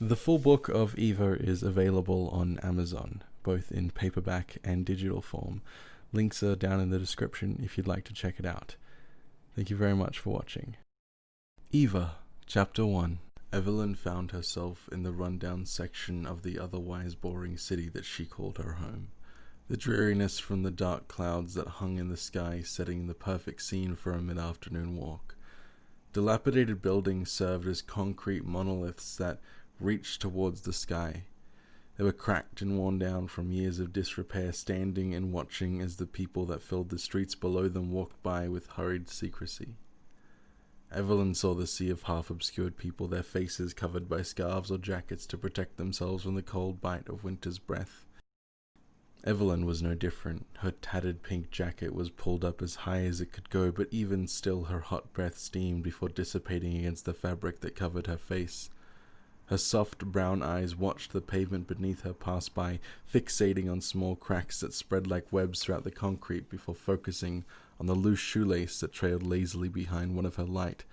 The full book of Eva is available on Amazon, both in paperback and digital form. Links are down in the description if you'd like to check it out. Thank you very much for watching. Eva, Chapter 1. Evelyn found herself in the rundown section of the otherwise boring city that she called her home. The dreariness from the dark clouds that hung in the sky setting the perfect scene for a mid-afternoon walk. Dilapidated buildings served as concrete monoliths that reached towards the sky. They were cracked and worn down from years of disrepair, standing and watching as the people that filled the streets below them walked by with hurried secrecy. Evelyn saw the sea of half-obscured people, their faces covered by scarves or jackets to protect themselves from the cold bite of winter's breath. Evelyn was no different. Her tattered pink jacket was pulled up as high as it could go, but even still her hot breath steamed before dissipating against the fabric that covered her face. Her soft brown eyes watched the pavement beneath her pass by, fixating on small cracks that spread like webs throughout the concrete before focusing on the loose shoelace that trailed lazily behind one of her light,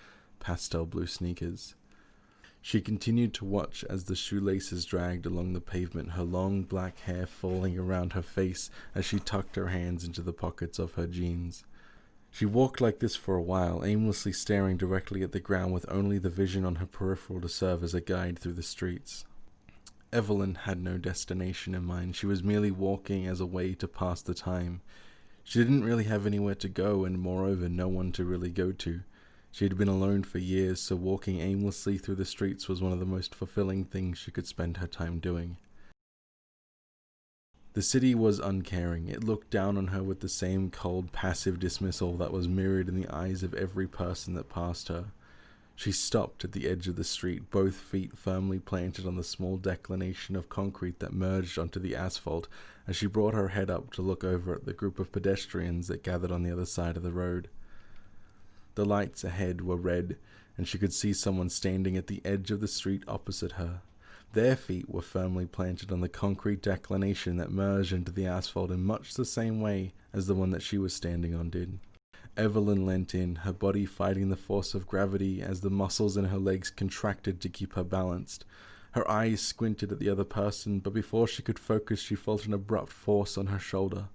pastel blue sneakers. She continued to watch as the shoelaces dragged along the pavement, her long black hair falling around her face as she tucked her hands into the pockets of her jeans. She walked like this for a while, aimlessly staring directly at the ground with only the vision on her peripheral to serve as a guide through the streets. Evelyn had no destination in mind. She was merely walking as a way to pass the time. She didn't really have anywhere to go, and moreover no one to really go to. She had been alone for years, so walking aimlessly through the streets was one of the most fulfilling things she could spend her time doing. The city was uncaring. It looked down on her with the same cold, passive dismissal that was mirrored in the eyes of every person that passed her. She stopped at the edge of the street, both feet firmly planted on the small declination of concrete that merged onto the asphalt, as she brought her head up to look over at the group of pedestrians that gathered on the other side of the road. The lights ahead were red, and she could see someone standing at the edge of the street opposite her. Their feet were firmly planted on the concrete declination that merged into the asphalt in much the same way as the one that she was standing on did. Evelyn leant in, her body fighting the force of gravity as the muscles in her legs contracted to keep her balanced. Her eyes squinted at the other person, but before she could focus, she felt an abrupt force on her shoulder.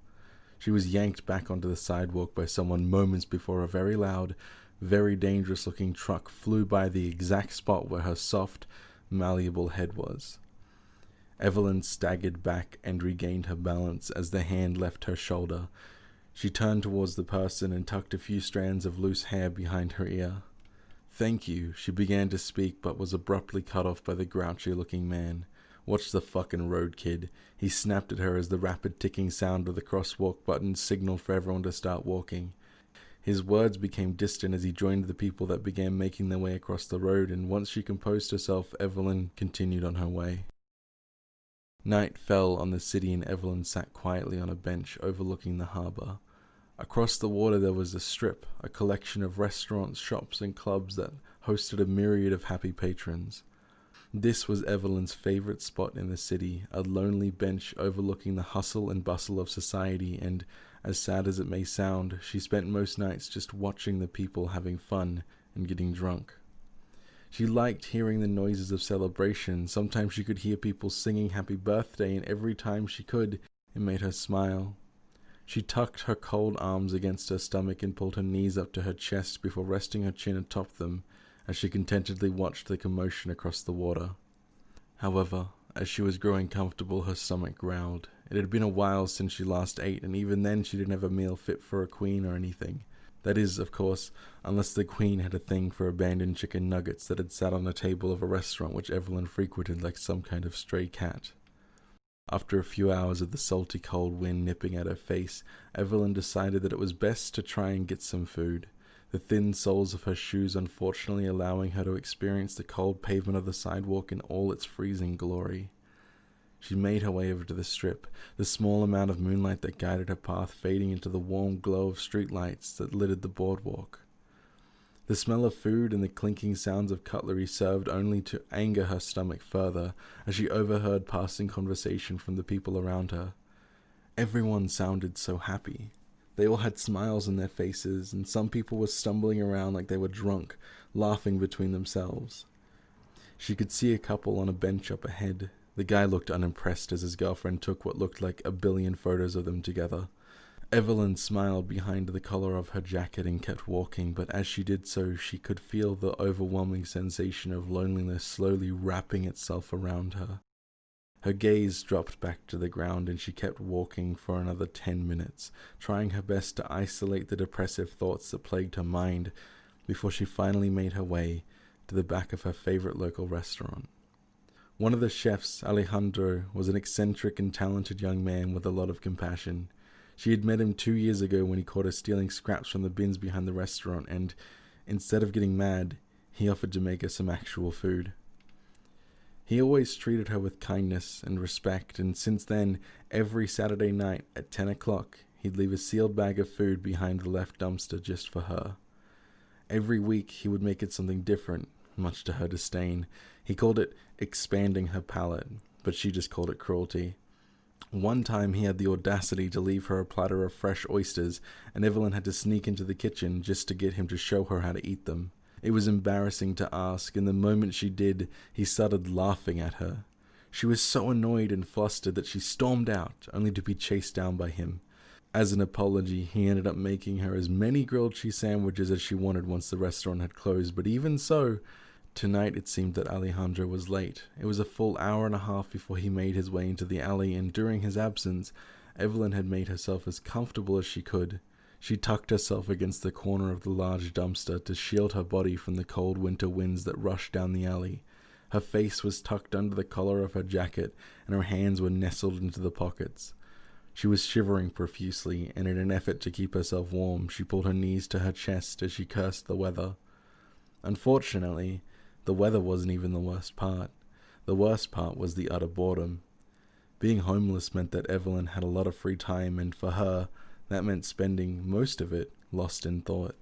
She was yanked back onto the sidewalk by someone moments before a very loud, very dangerous-looking truck flew by the exact spot where her soft, malleable head was. Evelyn staggered back and regained her balance as the hand left her shoulder. She turned towards the person and tucked a few strands of loose hair behind her ear. "Thank you," she began to speak, but was abruptly cut off by the grouchy-looking man. "Watch the fucking road, kid." He snapped at her as the rapid ticking sound of the crosswalk button signaled for everyone to start walking. His words became distant as he joined the people that began making their way across the road, and once she composed herself, Evelyn continued on her way. Night fell on the city and Evelyn sat quietly on a bench overlooking the harbor. Across the water there was a strip, a collection of restaurants, shops, and clubs that hosted a myriad of happy patrons. This was Evelyn's favorite spot in the city, a lonely bench overlooking the hustle and bustle of society, and, as sad as it may sound, she spent most nights just watching the people having fun and getting drunk. She liked hearing the noises of celebration. Sometimes she could hear people singing happy birthday, and every time she could, it made her smile. She tucked her cold arms against her stomach and pulled her knees up to her chest before resting her chin atop them as she contentedly watched the commotion across the water. However, as she was growing comfortable, her stomach growled. It had been a while since she last ate, and even then she didn't have a meal fit for a queen or anything. That is, of course, unless the queen had a thing for abandoned chicken nuggets that had sat on the table of a restaurant which Evelyn frequented like some kind of stray cat. After a few hours of the salty cold wind nipping at her face, Evelyn decided that it was best to try and get some food, the thin soles of her shoes unfortunately allowing her to experience the cold pavement of the sidewalk in all its freezing glory. She made her way over to the strip, the small amount of moonlight that guided her path fading into the warm glow of streetlights that littered the boardwalk. The smell of food and the clinking sounds of cutlery served only to anger her stomach further as she overheard passing conversation from the people around her. Everyone sounded so happy. They all had smiles on their faces, and some people were stumbling around like they were drunk, laughing between themselves. She could see a couple on a bench up ahead. The guy looked unimpressed as his girlfriend took what looked like a billion photos of them together. Evelyn smiled behind the collar of her jacket and kept walking, but as she did so, she could feel the overwhelming sensation of loneliness slowly wrapping itself around her. Her gaze dropped back to the ground and she kept walking for another 10 minutes, trying her best to isolate the depressive thoughts that plagued her mind before she finally made her way to the back of her favorite local restaurant. One of the chefs, Alejandro, was an eccentric and talented young man with a lot of compassion. She had met him 2 years ago when he caught her stealing scraps from the bins behind the restaurant, and instead of getting mad, he offered to make her some actual food. He always treated her with kindness and respect, and since then, every Saturday night at 10 o'clock, he'd leave a sealed bag of food behind the left dumpster just for her. Every week, he would make it something different, much to her disdain. He called it expanding her palate, but she just called it cruelty. One time he had the audacity to leave her a platter of fresh oysters, and Evelyn had to sneak into the kitchen just to get him to show her how to eat them. It was embarrassing to ask, and the moment she did, he started laughing at her. She was so annoyed and flustered that she stormed out, only to be chased down by him. As an apology, he ended up making her as many grilled cheese sandwiches as she wanted once the restaurant had closed, but even so, tonight it seemed that Alejandro was late. It was a full hour and a half before he made his way into the alley, and during his absence, Evelyn had made herself as comfortable as she could. She tucked herself against the corner of the large dumpster to shield her body from the cold winter winds that rushed down the alley. Her face was tucked under the collar of her jacket, and her hands were nestled into the pockets. She was shivering profusely, and in an effort to keep herself warm, she pulled her knees to her chest as she cursed the weather. Unfortunately, the weather wasn't even the worst part. The worst part was the utter boredom. Being homeless meant that Evelyn had a lot of free time, and for her, that meant spending most of it lost in thought.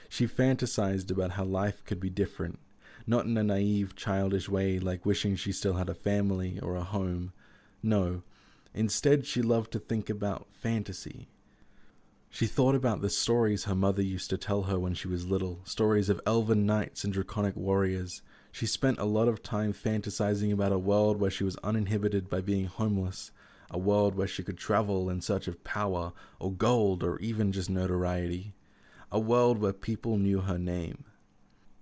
She fantasized about how life could be different, not in a naive, childish way like wishing she still had a family or a home. No, instead she loved to think about fantasy. She thought about the stories her mother used to tell her when she was little, stories of elven knights and draconic warriors. She spent a lot of time fantasizing about a world where she was uninhibited by being homeless, a world where she could travel in search of power or gold or even just notoriety, a world where people knew her name.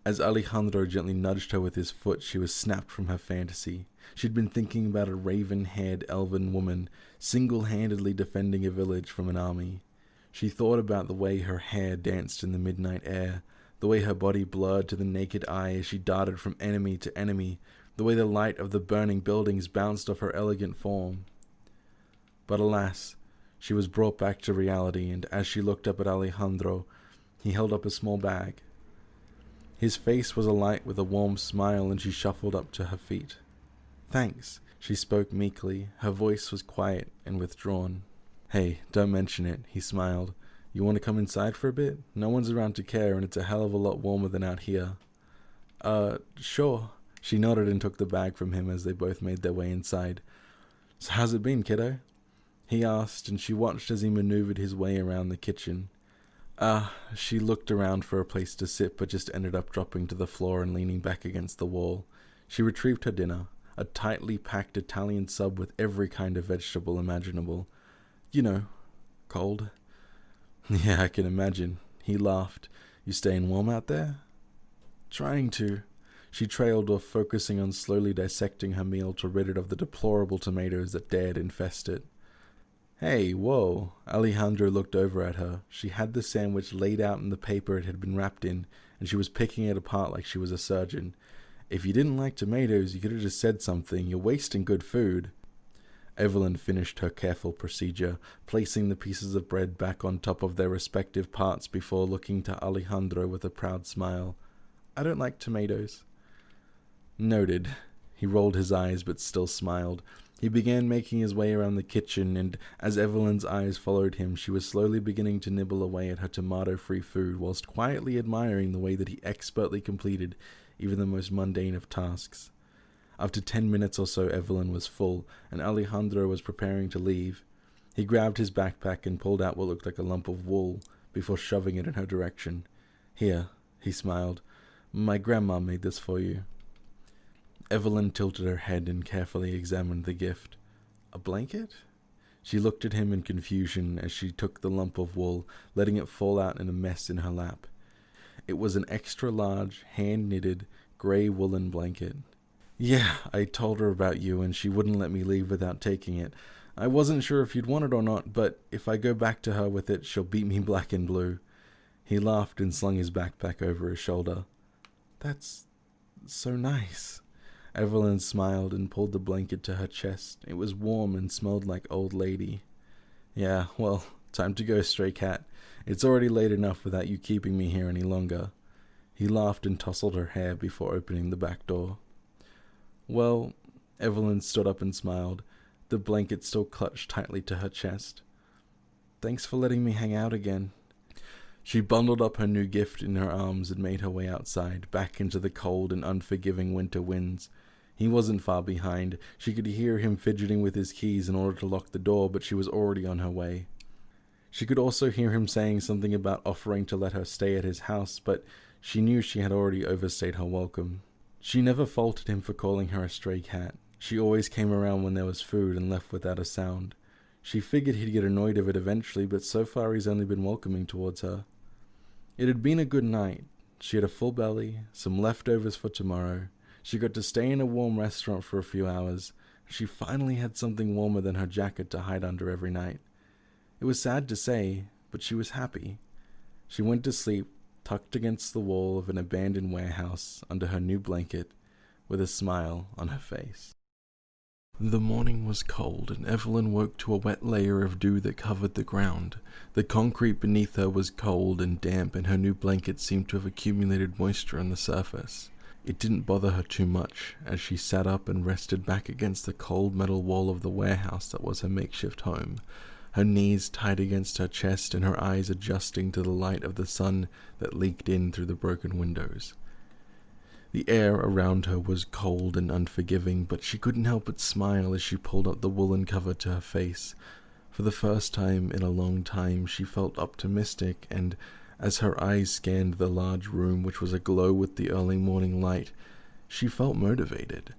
As Alejandro gently nudged her with his foot, she was snapped from her fantasy. She'd been thinking about a raven-haired elven woman single-handedly defending a village from an army. She thought about the way her hair danced in the midnight air, the way her body blurred to the naked eye as she darted from enemy to enemy, the way the light of the burning buildings bounced off her elegant form. But alas, she was brought back to reality, and as she looked up at Alejandro, he held up a small bag. His face was alight with a warm smile, and she shuffled up to her feet. "Thanks," she spoke meekly. Her voice was quiet and withdrawn. "Hey, don't mention it," he smiled. "You want to come inside for a bit? No one's around to care, and it's a hell of a lot warmer than out here." Sure." She nodded and took the bag from him as they both made their way inside. "So how's it been, kiddo?" he asked, and she watched as he maneuvered his way around the kitchen. She looked around for a place to sit, but just ended up dropping to the floor and leaning back against the wall. She retrieved her dinner, a tightly packed Italian sub with every kind of vegetable imaginable. You know, cold. "Yeah, I can imagine." He laughed. "You staying warm out there?" "Trying to." She trailed off, focusing on slowly dissecting her meal to rid it of the deplorable tomatoes that dared infest it. "Hey, whoa." Alejandro looked over at her. She had the sandwich laid out in the paper it had been wrapped in, and she was picking it apart like she was a surgeon. "If you didn't like tomatoes, you could have just said something. You're wasting good food." Evelyn finished her careful procedure, placing the pieces of bread back on top of their respective parts before looking to Alejandro with a proud smile. "I don't like tomatoes." "Noted." He rolled his eyes but still smiled. He began making his way around the kitchen, and as Evelyn's eyes followed him, she was slowly beginning to nibble away at her tomato-free food, whilst quietly admiring the way that he expertly completed even the most mundane of tasks. After 10 minutes or so, Evelyn was full, and Alejandro was preparing to leave. He grabbed his backpack and pulled out what looked like a lump of wool, before shoving it in her direction. "Here," he smiled. "My grandma made this for you." Evelyn tilted her head and carefully examined the gift. A blanket? She looked at him in confusion as she took the lump of wool, letting it fall out in a mess in her lap. It was an extra-large, hand-knitted, grey woolen blanket. Yeah, I told her about you and she wouldn't let me leave without taking it. I wasn't sure if you'd want it or not, but if I go back to her with it, she'll beat me black and blue. He laughed and slung his backpack over his shoulder. That's so nice. Evelyn smiled and pulled the blanket to her chest. It was warm and smelled like old lady. Yeah, well, time to go, stray cat. It's already late enough without you keeping me here any longer. He laughed and tousled her hair before opening the back door. Well, Evelyn stood up and smiled, the blanket still clutched tightly to her chest. Thanks for letting me hang out again. She bundled up her new gift in her arms and made her way outside, back into the cold and unforgiving winter winds. He wasn't far behind. She could hear him fidgeting with his keys in order to lock the door, but she was already on her way. She could also hear him saying something about offering to let her stay at his house, but she knew she had already overstayed her welcome. She never faulted him for calling her a stray cat. She always came around when there was food and left without a sound. She figured he'd get annoyed of it eventually, but so far he's only been welcoming towards her. It had been a good night. She had a full belly, some leftovers for tomorrow. She got to stay in a warm restaurant for a few hours. She finally had something warmer than her jacket to hide under every night. It was sad to say, but she was happy. She went to sleep, tucked against the wall of an abandoned warehouse under her new blanket, with a smile on her face. The morning was cold, and Evelyn woke to a wet layer of dew that covered the ground. The concrete beneath her was cold and damp, and her new blanket seemed to have accumulated moisture on the surface. It didn't bother her too much, as she sat up and rested back against the cold metal wall of the warehouse that was her makeshift home, her knees tight against her chest and her eyes adjusting to the light of the sun that leaked in through the broken windows. The air around her was cold and unforgiving, but she couldn't help but smile as she pulled up the woolen cover to her face. For the first time in a long time, she felt optimistic, and as her eyes scanned the large room, which was aglow with the early morning light, she felt motivated.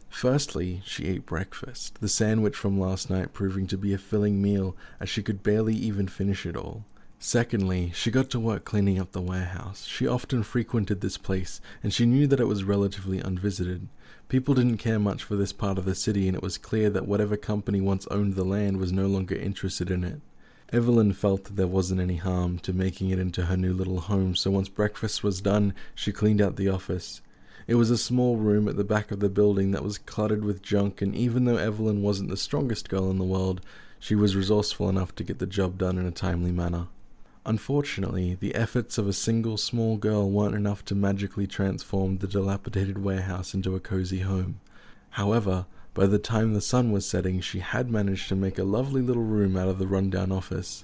Firstly, she ate breakfast, the sandwich from last night proving to be a filling meal, as she could barely even finish it all. Secondly, she got to work cleaning up the warehouse. She often frequented this place, and she knew that it was relatively unvisited. People didn't care much for this part of the city, and it was clear that whatever company once owned the land was no longer interested in it. Evelyn felt that there wasn't any harm to making it into her new little home, so once breakfast was done, she cleaned out the office. It was a small room at the back of the building that was cluttered with junk, and even though Evelyn wasn't the strongest girl in the world, she was resourceful enough to get the job done in a timely manner. Unfortunately, the efforts of a single small girl weren't enough to magically transform the dilapidated warehouse into a cozy home. However, by the time the sun was setting, she had managed to make a lovely little room out of the rundown office.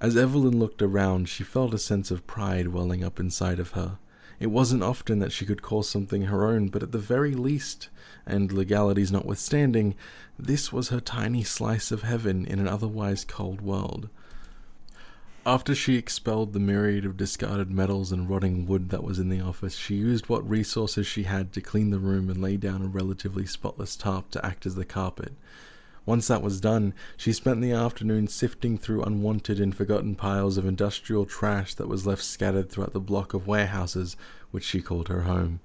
As Evelyn looked around, she felt a sense of pride welling up inside of her. It wasn't often that she could call something her own, but at the very least, and legalities notwithstanding, this was her tiny slice of heaven in an otherwise cold world. After she expelled the myriad of discarded metals and rotting wood that was in the office, she used what resources she had to clean the room and lay down a relatively spotless tarp to act as the carpet. Once that was done, she spent the afternoon sifting through unwanted and forgotten piles of industrial trash that was left scattered throughout the block of warehouses which she called her home.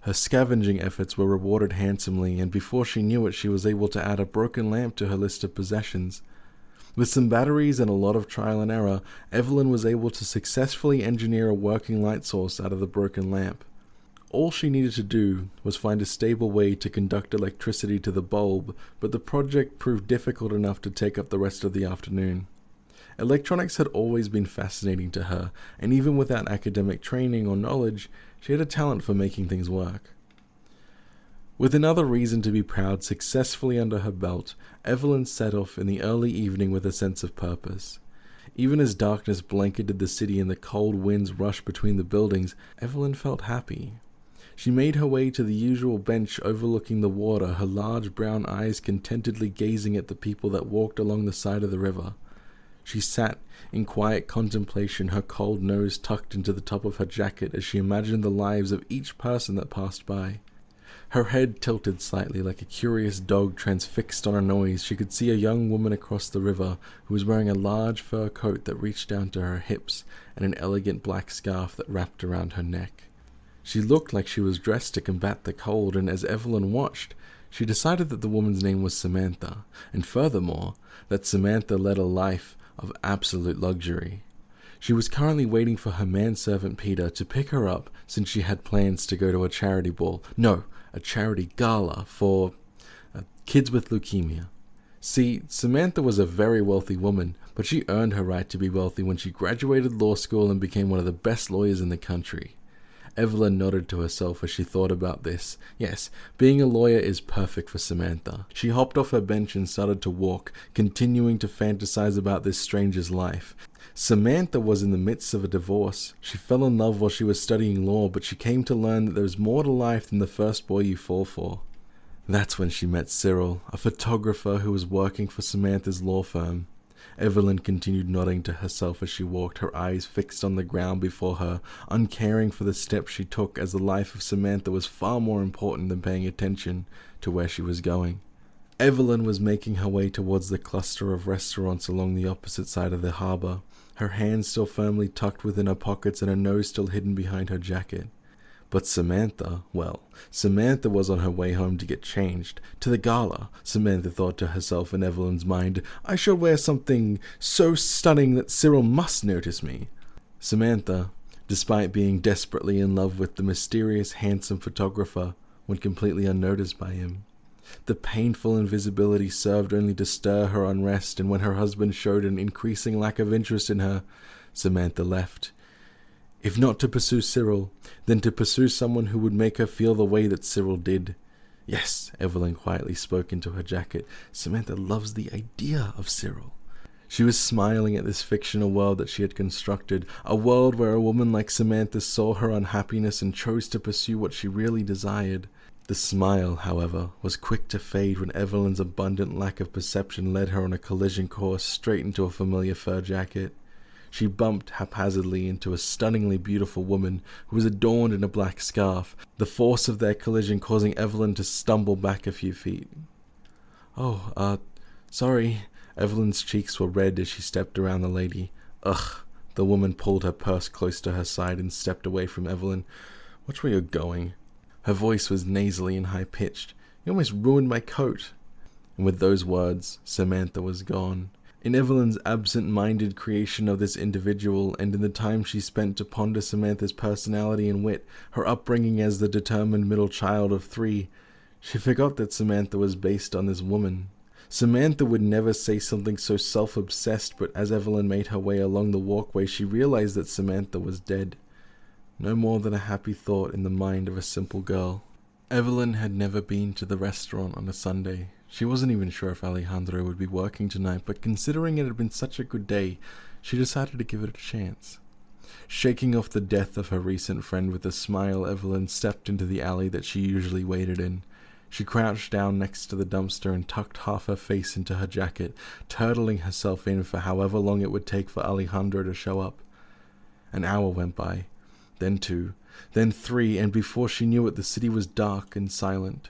Her scavenging efforts were rewarded handsomely, and before she knew it, she was able to add a broken lamp to her list of possessions. With some batteries and a lot of trial and error, Evelyn was able to successfully engineer a working light source out of the broken lamp. All she needed to do was find a stable way to conduct electricity to the bulb, but the project proved difficult enough to take up the rest of the afternoon. Electronics had always been fascinating to her, and even without academic training or knowledge, she had a talent for making things work. With another reason to be proud successfully under her belt, Evelyn set off in the early evening with a sense of purpose. Even as darkness blanketed the city and the cold winds rushed between the buildings, Evelyn felt happy. She made her way to the usual bench overlooking the water, her large brown eyes contentedly gazing at the people that walked along the side of the river. She sat in quiet contemplation, her cold nose tucked into the top of her jacket as she imagined the lives of each person that passed by. Her head tilted slightly like a curious dog transfixed on a noise. She could see a young woman across the river who was wearing a large fur coat that reached down to her hips and an elegant black scarf that wrapped around her neck. She looked like she was dressed to combat the cold, and as Evelyn watched, she decided that the woman's name was Samantha, and furthermore, that Samantha led a life of absolute luxury. She was currently waiting for her manservant Peter to pick her up since she had plans to go to a charity ball. No, a charity gala for kids with leukemia. See, Samantha was a very wealthy woman, but she earned her right to be wealthy when she graduated law school and became one of the best lawyers in the country. Evelyn nodded to herself as she thought about this. Yes, being a lawyer is perfect for Samantha. She hopped off her bench and started to walk, continuing to fantasize about this stranger's life. Samantha was in the midst of a divorce. She fell in love while she was studying law, but she came to learn that there is more to life than the first boy you fall for. That's when she met Cyril, a photographer who was working for Samantha's law firm. Evelyn continued nodding to herself as she walked, her eyes fixed on the ground before her, uncaring for the steps she took, as the life of Samantha was far more important than paying attention to where she was going. Evelyn was making her way towards the cluster of restaurants along the opposite side of the harbour, her hands still firmly tucked within her pockets and her nose still hidden behind her jacket. But Samantha was on her way home to get changed. To the gala, Samantha thought to herself in Evelyn's mind. I shall wear something so stunning that Cyril must notice me. Samantha, despite being desperately in love with the mysterious, handsome photographer, went completely unnoticed by him. The painful invisibility served only to stir her unrest, and when her husband showed an increasing lack of interest in her, Samantha left. If not to pursue Cyril, then to pursue someone who would make her feel the way that Cyril did. Yes, Evelyn quietly spoke into her jacket. Samantha loves the idea of Cyril. She was smiling at this fictional world that she had constructed, a world where a woman like Samantha saw her unhappiness and chose to pursue what she really desired. The smile, however, was quick to fade when Evelyn's abundant lack of perception led her on a collision course straight into a familiar fur jacket. She bumped haphazardly into a stunningly beautiful woman who was adorned in a black scarf, the force of their collision causing Evelyn to stumble back a few feet. Sorry. Evelyn's cheeks were red as she stepped around the lady. Ugh. The woman pulled her purse close to her side and stepped away from Evelyn. Watch where you're going. Her voice was nasally and high-pitched. You almost ruined my coat. And with those words, Samantha was gone. In Evelyn's absent-minded creation of this individual, and in the time she spent to ponder Samantha's personality and wit, her upbringing as the determined middle child of 3, she forgot that Samantha was based on this woman. Samantha would never say something so self-obsessed, but as Evelyn made her way along the walkway, she realized that Samantha was dead. No more than a happy thought in the mind of a simple girl. Evelyn had never been to the restaurant on a Sunday. She wasn't even sure if Alejandro would be working tonight, but considering it had been such a good day, she decided to give it a chance. Shaking off the death of her recent friend with a smile, Evelyn stepped into the alley that she usually waited in. She crouched down next to the dumpster and tucked half her face into her jacket, turtling herself in for however long it would take for Alejandro to show up. An hour went by, then 2, then 3, and before she knew it, the city was dark and silent.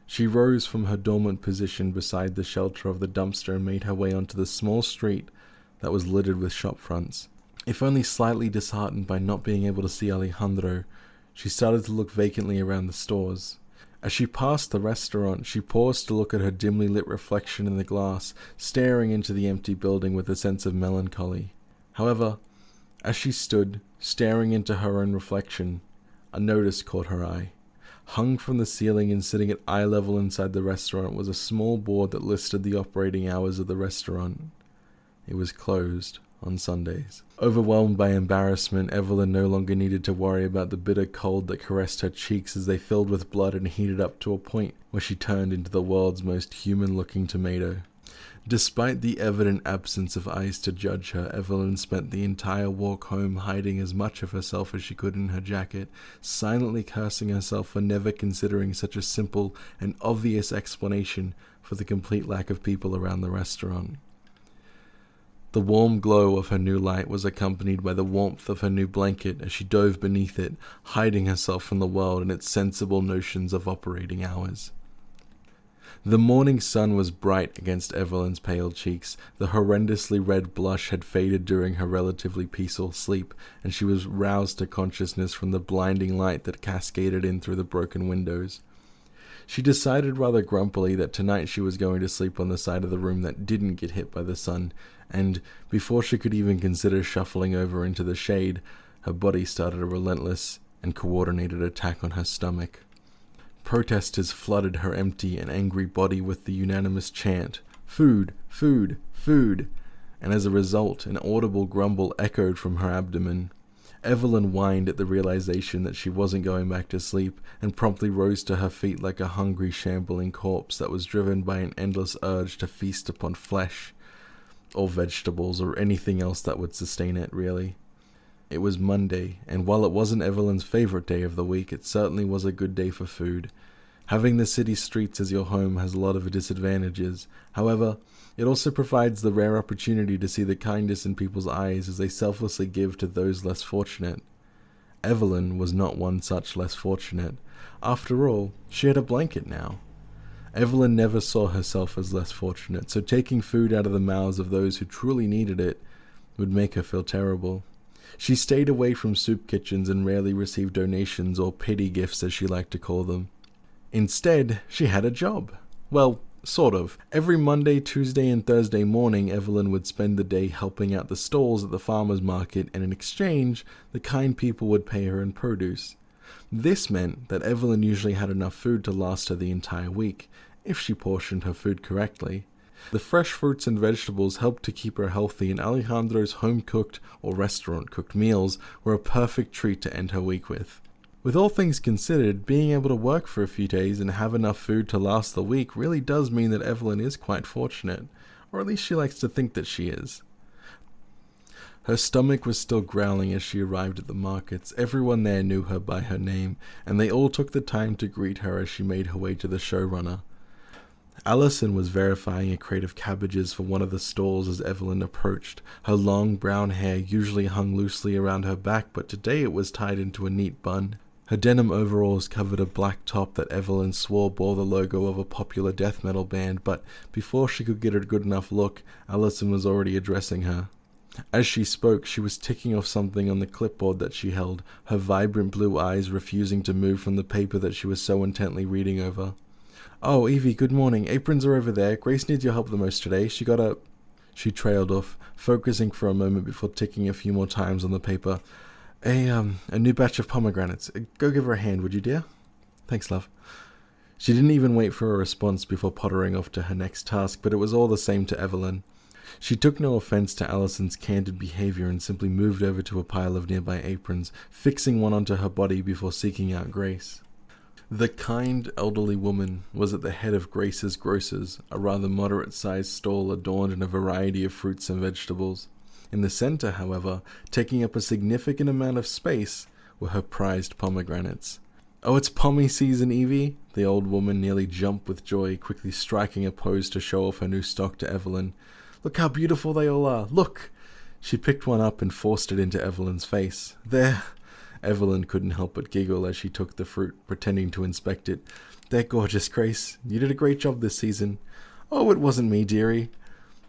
She rose from her dormant position beside the shelter of the dumpster and made her way onto the small street that was littered with shop fronts. If only slightly disheartened by not being able to see Alejandro, she started to look vacantly around the stores. As she passed the restaurant, she paused to look at her dimly lit reflection in the glass, staring into the empty building with a sense of melancholy. However, as she stood, staring into her own reflection, a notice caught her eye. Hung from the ceiling and sitting at eye level inside the restaurant was a small board that listed the operating hours of the restaurant. It was closed on Sundays. Overwhelmed by embarrassment, Evelyn no longer needed to worry about the bitter cold that caressed her cheeks as they filled with blood and heated up to a point where she turned into the world's most human-looking tomato. Despite the evident absence of eyes to judge her, Evelyn spent the entire walk home hiding as much of herself as she could in her jacket, silently cursing herself for never considering such a simple and obvious explanation for the complete lack of people around the restaurant. The warm glow of her new light was accompanied by the warmth of her new blanket as she dove beneath it, hiding herself from the world and its sensible notions of operating hours. The morning sun was bright against Evelyn's pale cheeks. The horrendously red blush had faded during her relatively peaceful sleep, and she was roused to consciousness from the blinding light that cascaded in through the broken windows. She decided rather grumpily that tonight she was going to sleep on the side of the room that didn't get hit by the sun, and before she could even consider shuffling over into the shade, her body started a relentless and coordinated attack on her stomach. Protesters flooded her empty and angry body with the unanimous chant, "Food, food, food," and as a result, an audible grumble echoed from her abdomen. Evelyn whined at the realization that she wasn't going back to sleep, and promptly rose to her feet like a hungry, shambling corpse that was driven by an endless urge to feast upon flesh, or vegetables, or anything else that would sustain it, really. It was Monday, and while it wasn't Evelyn's favorite day of the week, it certainly was a good day for food. Having the city streets as your home has a lot of disadvantages. However, it also provides the rare opportunity to see the kindness in people's eyes as they selflessly give to those less fortunate. Evelyn was not one such less fortunate. After all, she had a blanket now. Evelyn never saw herself as less fortunate, so taking food out of the mouths of those who truly needed it would make her feel terrible. She stayed away from soup kitchens and rarely received donations or pity gifts as she liked to call them. Instead, she had a job. Well, sort of. Every Monday, Tuesday, and Thursday morning, Evelyn would spend the day helping out the stalls at the farmer's market, and in exchange, the kind people would pay her in produce. This meant that Evelyn usually had enough food to last her the entire week, if she portioned her food correctly. The fresh fruits and vegetables helped to keep her healthy, and Alejandro's home-cooked or restaurant-cooked meals were a perfect treat to end her week with. With all things considered, being able to work for a few days and have enough food to last the week really does mean that Evelyn is quite fortunate, or at least she likes to think that she is. Her stomach was still growling as she arrived at the markets. Everyone there knew her by her name, and they all took the time to greet her as she made her way to the showrunner. Alison was verifying a crate of cabbages for one of the stalls as Evelyn approached. Her long brown hair usually hung loosely around her back, but today it was tied into a neat bun. Her denim overalls covered a black top that Evelyn swore bore the logo of a popular death metal band, but before she could get a good enough look, Alison was already addressing her. As she spoke, she was ticking off something on the clipboard that she held, her vibrant blue eyes refusing to move from the paper that she was so intently reading over. "Oh, Evie, good morning. Aprons are over there. Grace needs your help the most today. She trailed off, focusing for a moment before ticking a few more times on the paper. A new batch of pomegranates. Go give her a hand, would you, dear?" "Thanks, love." She didn't even wait for a response before pottering off to her next task, but it was all the same to Evelyn. She took no offense to Alison's candid behavior and simply moved over to a pile of nearby aprons, fixing one onto her body before seeking out Grace. The kind, elderly woman was at the head of Grace's Grocers, a rather moderate-sized stall adorned in a variety of fruits and vegetables. In the center, however, taking up a significant amount of space, were her prized pomegranates. "Oh, it's pommy season, Evie!" The old woman nearly jumped with joy, quickly striking a pose to show off her new stock to Evelyn. "Look how beautiful they all are! Look!" She picked one up and forced it into Evelyn's face. "There!" Evelyn couldn't help but giggle as she took the fruit, pretending to inspect it. "They're gorgeous, Grace. You did a great job this season." "Oh, it wasn't me, dearie."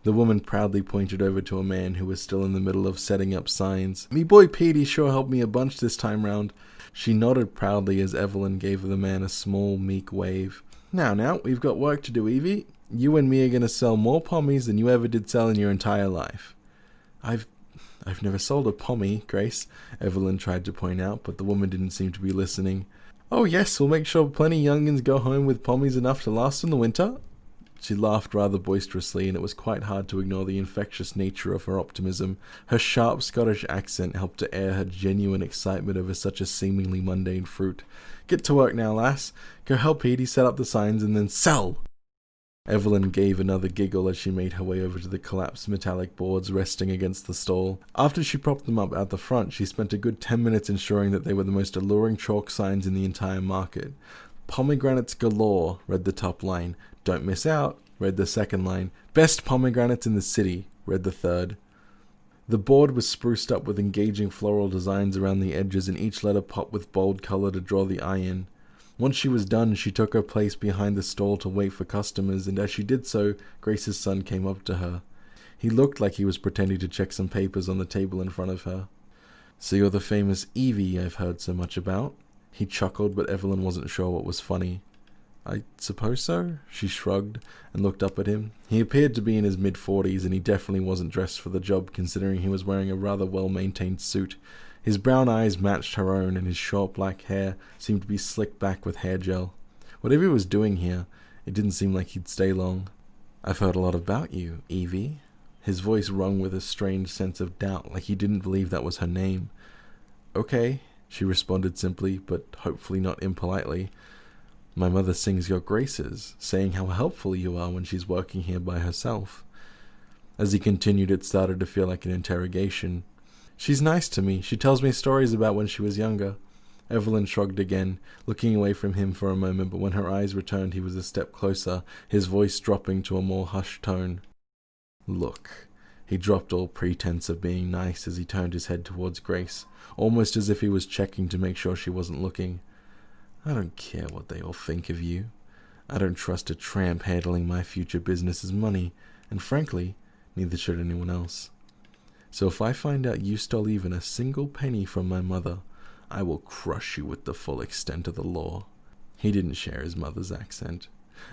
The woman proudly pointed over to a man who was still in the middle of setting up signs. "Me boy Petey sure helped me a bunch this time round." She nodded proudly as Evelyn gave the man a small, meek wave. Now, we've got work to do, Evie. You and me are going to sell more pommies than you ever did sell in your entire life." I've never sold a pommy, Grace," Evelyn tried to point out, but the woman didn't seem to be listening. "Oh yes, we'll make sure plenty young'uns go home with pommies enough to last in the winter." She laughed rather boisterously, and it was quite hard to ignore the infectious nature of her optimism. Her sharp Scottish accent helped to air her genuine excitement over such a seemingly mundane fruit. "Get to work now, lass. Go help Edie set up the signs and then sell!" Evelyn gave another giggle as she made her way over to the collapsed metallic boards resting against the stall. After she propped them up out the front, she spent a good 10 minutes ensuring that they were the most alluring chalk signs in the entire market. "Pomegranates galore," read the top line. "Don't miss out," read the second line. "Best pomegranates in the city," read the third. The board was spruced up with engaging floral designs around the edges, and each letter popped with bold color to draw the eye in. Once she was done, she took her place behind the stall to wait for customers, and as she did so, Grace's son came up to her. He looked like he was pretending to check some papers on the table in front of her. "So you're the famous Evie I've heard so much about?" He chuckled, but Evelyn wasn't sure what was funny. "I suppose so," she shrugged and looked up at him. He appeared to be in his mid-40s, and he definitely wasn't dressed for the job, considering he was wearing a rather well-maintained suit. His brown eyes matched her own, and his short black hair seemed to be slicked back with hair gel. Whatever he was doing here, it didn't seem like he'd stay long. "I've heard a lot about you, Evie." His voice rung with a strange sense of doubt, like he didn't believe that was her name. "Okay," she responded simply, but hopefully not impolitely. "My mother sings your graces, saying how helpful you are when she's working here by herself." As he continued, it started to feel like an interrogation. "She's nice to me. She tells me stories about when she was younger." Evelyn shrugged again, looking away from him for a moment, but when her eyes returned, he was a step closer, his voice dropping to a more hushed tone. "Look." He dropped all pretense of being nice as he turned his head towards Grace, almost as if he was checking to make sure she wasn't looking. "I don't care what they all think of you. I don't trust a tramp handling my future business as money, and frankly, neither should anyone else. So if I find out you stole even a single penny from my mother, I will crush you with the full extent of the law." He didn't share his mother's accent.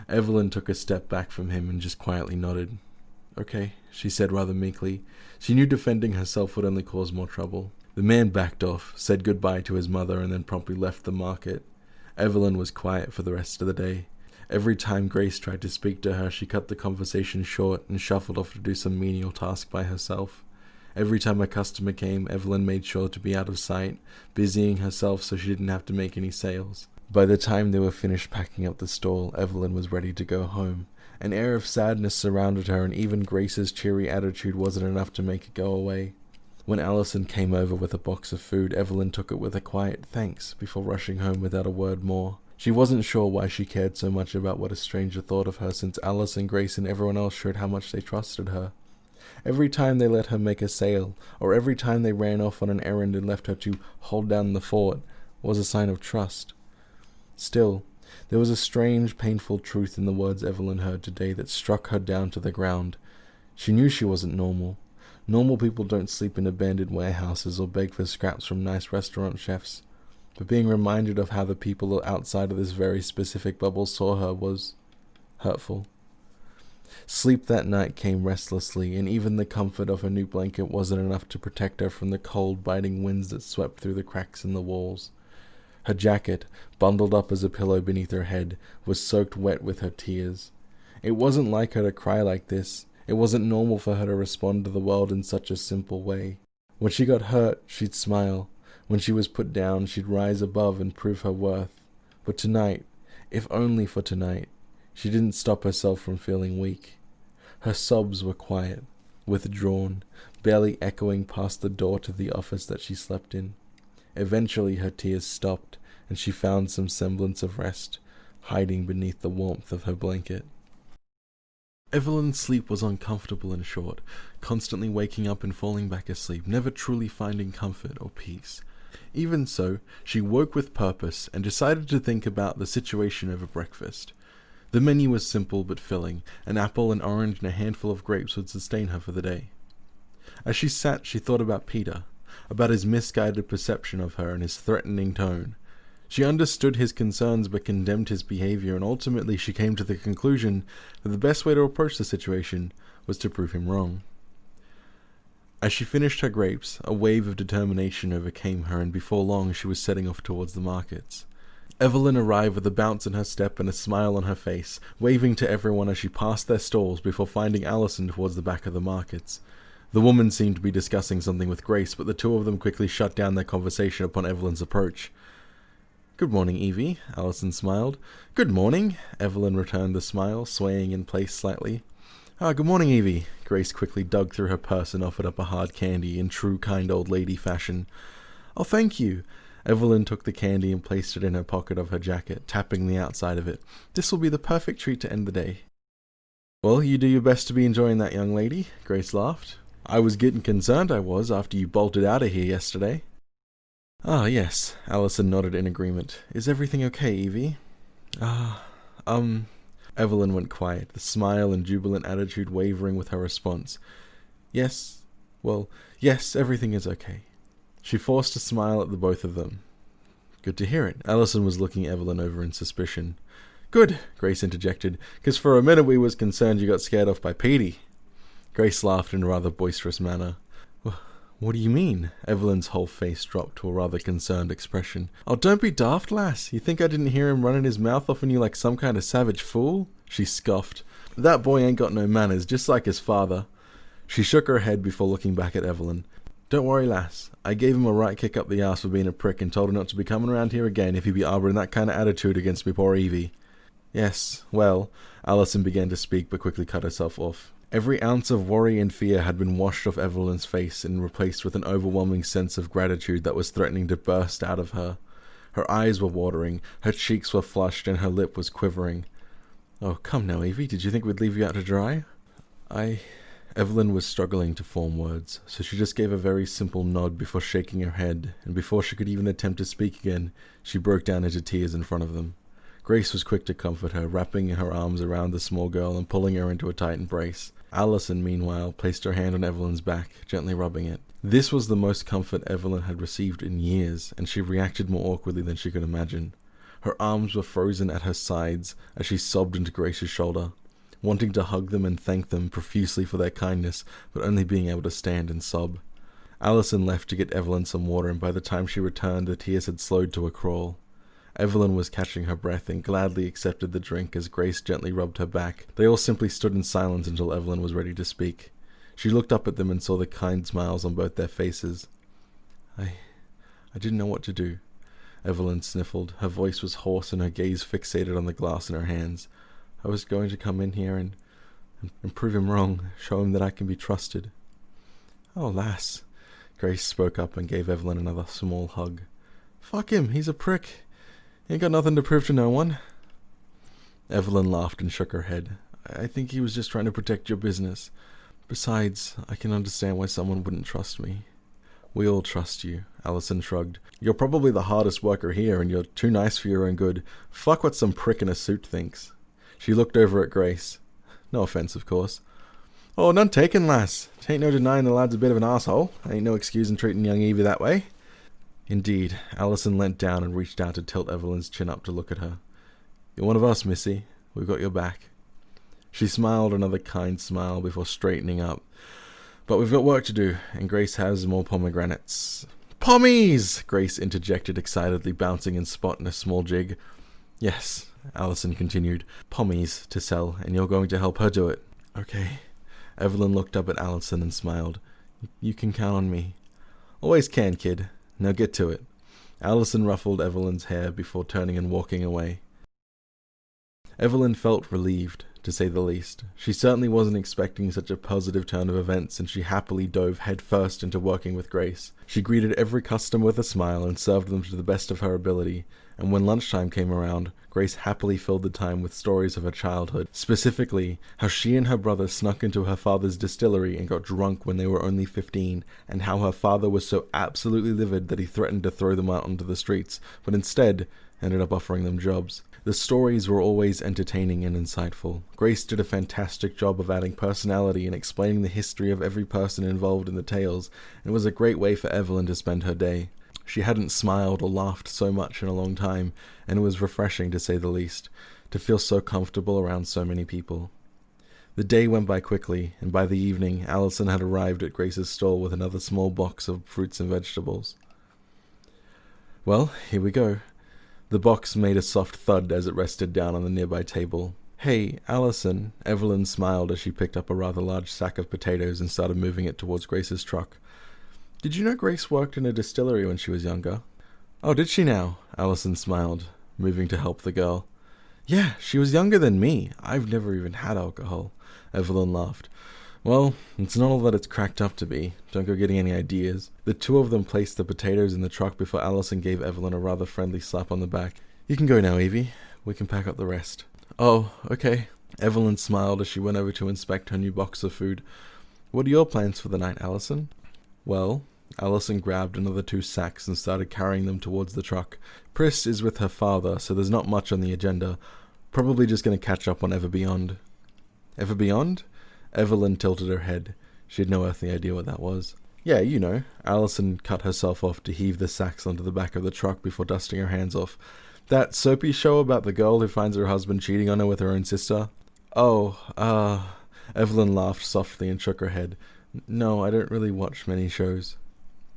Evelyn took a step back from him and just quietly nodded. "Okay," she said rather meekly. She knew defending herself would only cause more trouble. The man backed off, said goodbye to his mother, and then promptly left the market. Evelyn was quiet for the rest of the day. Every time Grace tried to speak to her, she cut the conversation short and shuffled off to do some menial task by herself. Every time a customer came, Evelyn made sure to be out of sight, busying herself so she didn't have to make any sales. By the time they were finished packing up the stall, Evelyn was ready to go home. An air of sadness surrounded her, and even Grace's cheery attitude wasn't enough to make it go away. When Alison came over with a box of food, Evelyn took it with a quiet thanks before rushing home without a word more. She wasn't sure why she cared so much about what a stranger thought of her, since Alison, Grace, and everyone else showed how much they trusted her. Every time they let her make a sale, or every time they ran off on an errand and left her to hold down the fort, was a sign of trust. Still, there was a strange, painful truth in the words Evelyn heard today that struck her down to the ground. She knew she wasn't normal. Normal people don't sleep in abandoned warehouses or beg for scraps from nice restaurant chefs. But being reminded of how the people outside of this very specific bubble saw her was hurtful. Sleep that night came restlessly, and even the comfort of her new blanket wasn't enough to protect her from the cold, biting winds that swept through the cracks in the walls. Her jacket, bundled up as a pillow beneath her head, was soaked wet with her tears. It wasn't like her to cry like this. It wasn't normal for her to respond to the world in such a simple way. When she got hurt, she'd smile. When she was put down, she'd rise above and prove her worth. But tonight, if only for tonight, she didn't stop herself from feeling weak. Her sobs were quiet, withdrawn, barely echoing past the door to the office that she slept in. Eventually her tears stopped, and she found some semblance of rest, hiding beneath the warmth of her blanket. Evelyn's sleep was uncomfortable and short, constantly waking up and falling back asleep, never truly finding comfort or peace. Even so, she woke with purpose and decided to think about the situation over breakfast. The menu was simple but filling. An apple, an orange, and a handful of grapes would sustain her for the day. As she sat, she thought about Peter, about his misguided perception of her and his threatening tone. She understood his concerns but condemned his behavior, and ultimately she came to the conclusion that the best way to approach the situation was to prove him wrong. As she finished her grapes, a wave of determination overcame her, and before long she was setting off towards the markets. Evelyn arrived with a bounce in her step and a smile on her face, waving to everyone as she passed their stalls before finding Alison towards the back of the markets. The woman seemed to be discussing something with Grace, but the two of them quickly shut down their conversation upon Evelyn's approach. "Good morning, Evie," Alison smiled. "Good morning," Evelyn returned the smile, swaying in place slightly. Good morning, Evie." Grace quickly dug through her purse and offered up a hard candy in true kind old lady fashion. "Oh, thank you." Evelyn took the candy and placed it in her pocket of her jacket, tapping the outside of it. "This will be the perfect treat to end the day." "Well, you do your best to be enjoying that, young lady," Grace laughed. I was getting concerned I was after you bolted out of here yesterday. Ah, yes, Alison nodded in agreement. Is everything okay, Evie? Ah, Evelyn went quiet, the smile and jubilant attitude wavering with her response. Yes, everything is okay. She forced a smile at the both of them. Good to hear it. Alison was looking Evelyn over in suspicion. Good, Grace interjected, because for a minute we was concerned you got scared off by Petey. Grace laughed in a rather boisterous manner. What do you mean? Evelyn's whole face dropped to a rather concerned expression. Oh, don't be daft, lass. You think I didn't hear him running his mouth off on you like some kind of savage fool? She scoffed. That boy ain't got no manners, just like his father. She shook her head before looking back at Evelyn. Don't worry, lass. I gave him a right kick up the arse for being a prick and told him not to be coming around here again if he'd be arbouring that kind of attitude against me poor Evie. Yes, well, Alison began to speak but quickly cut herself off. Every ounce of worry and fear had been washed off Evelyn's face and replaced with an overwhelming sense of gratitude that was threatening to burst out of her. Her eyes were watering, her cheeks were flushed, and her lip was quivering. Oh, come now, Evie, did you think we'd leave you out to dry? Evelyn was struggling to form words, so she just gave a very simple nod before shaking her head, and before she could even attempt to speak again, she broke down into tears in front of them. Grace was quick to comfort her, wrapping her arms around the small girl and pulling her into a tight embrace. Alison, meanwhile, placed her hand on Evelyn's back, gently rubbing it. This was the most comfort Evelyn had received in years, and she reacted more awkwardly than she could imagine. Her arms were frozen at her sides as she sobbed into Grace's shoulder, wanting to hug them and thank them profusely for their kindness, but only being able to stand and sob. Alison left to get Evelyn some water, and by the time she returned, the tears had slowed to a crawl. Evelyn was catching her breath and gladly accepted the drink as Grace gently rubbed her back. They all simply stood in silence until Evelyn was ready to speak. She looked up at them and saw the kind smiles on both their faces. I didn't know what to do. Evelyn sniffled. Her voice was hoarse and her gaze fixated on the glass in her hands. I was going to come in here and prove him wrong, show him that I can be trusted. Oh, lass. Grace spoke up and gave Evelyn another small hug. Fuck him, he's a prick. He ain't got nothing to prove to no one. Evelyn laughed and shook her head. I think he was just trying to protect your business. Besides, I can understand why someone wouldn't trust me. We all trust you, Alison shrugged. You're probably the hardest worker here, and you're too nice for your own good. Fuck what some prick in a suit thinks. She looked over at Grace. No offense, of course. Oh, none taken, lass. Tain't no denying the lad's a bit of an asshole. Ain't no excusing treating young Evie that way. Indeed, Alison leant down and reached out to tilt Evelyn's chin up to look at her. You're one of us, missy. We've got your back. She smiled another kind smile before straightening up. But we've got work to do, and Grace has more pomegranates. Pommies! Grace interjected excitedly, bouncing and spotting a small jig. Yes, Alison continued. Pommies to sell, and you're going to help her do it. Okay. Evelyn looked up at Alison and smiled. You can count on me. Always can, kid. Now get to it. Alison ruffled Evelyn's hair before turning and walking away. Evelyn felt relieved, to say the least. She certainly wasn't expecting such a positive turn of events, and she happily dove headfirst into working with Grace. She greeted every customer with a smile and served them to the best of her ability, and when lunchtime came around, Grace happily filled the time with stories of her childhood, specifically how she and her brother snuck into her father's distillery and got drunk when they were only 15, and how her father was so absolutely livid that he threatened to throw them out onto the streets, but instead ended up offering them jobs. The stories were always entertaining and insightful. Grace did a fantastic job of adding personality and explaining the history of every person involved in the tales, and it was a great way for Evelyn to spend her day. She hadn't smiled or laughed so much in a long time, and it was refreshing to say the least, to feel so comfortable around so many people. The day went by quickly, and by the evening, Alison had arrived at Grace's stall with another small box of fruits and vegetables. Well, here we go. The box made a soft thud as it rested down on the nearby table. Hey, Alison, Evelyn smiled as she picked up a rather large sack of potatoes and started moving it towards Grace's truck. Did you know Grace worked in a distillery when she was younger? Oh, did she now? Alison smiled, moving to help the girl. Yeah, she was younger than me. I've never even had alcohol. Evelyn laughed. Well, it's not all that it's cracked up to be. Don't go getting any ideas. The two of them placed the potatoes in the truck before Alison gave Evelyn a rather friendly slap on the back. You can go now, Evie. We can pack up the rest. Oh, okay. Evelyn smiled as she went over to inspect her new box of food. What are your plans for the night, Alison? Well, Alison grabbed another 2 sacks and started carrying them towards the truck. Pris is with her father, so there's not much on the agenda. Probably just going to catch up on Ever Beyond. Ever Beyond? Evelyn tilted her head. She had no earthly idea what that was. Yeah, you know. Alison cut herself off to heave the sacks onto the back of the truck before dusting her hands off. That soapy show about the girl who finds her husband cheating on her with her own sister? Oh, Evelyn laughed softly and shook her head. No, I don't really watch many shows.